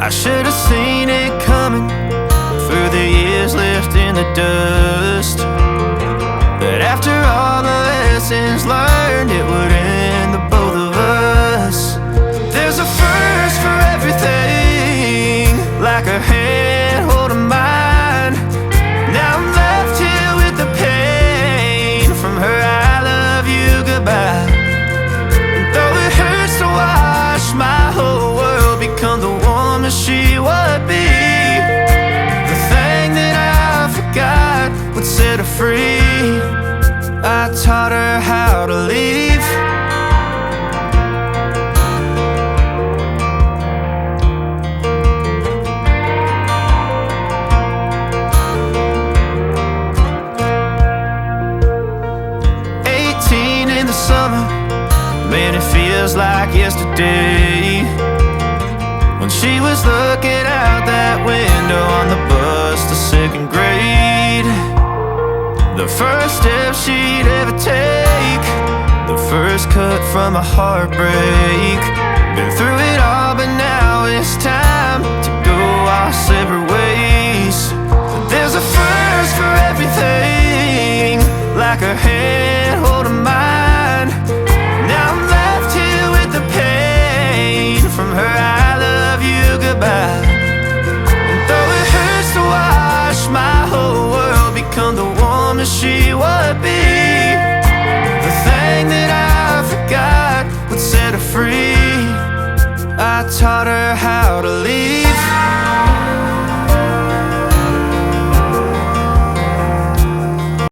I should have seen it coming through the years left in the dust. But after all the lessons learned, it would end the both of us. There's a first for everything, like a hand holding mine. Now I'm left here with the pain from her I love you goodbye. And though it hurts to watch my whole world become the woman she would be, the thing that I forgot would set her free. I taught her how to leave. In the summer, man, it feels like yesterday, when she was looking out that window on the bus to second grade. The first step she'd ever take, the first cut from a heartbreak. Been through it all, but now it's time to go our separate ways. But there's a first for everything, like her hand holding mine. Now I'm left here with the pain from her I love you goodbye. And though it hurts to watch my whole world become the woman she would be, the thing that I forgot would set her free. I taught her how to leave.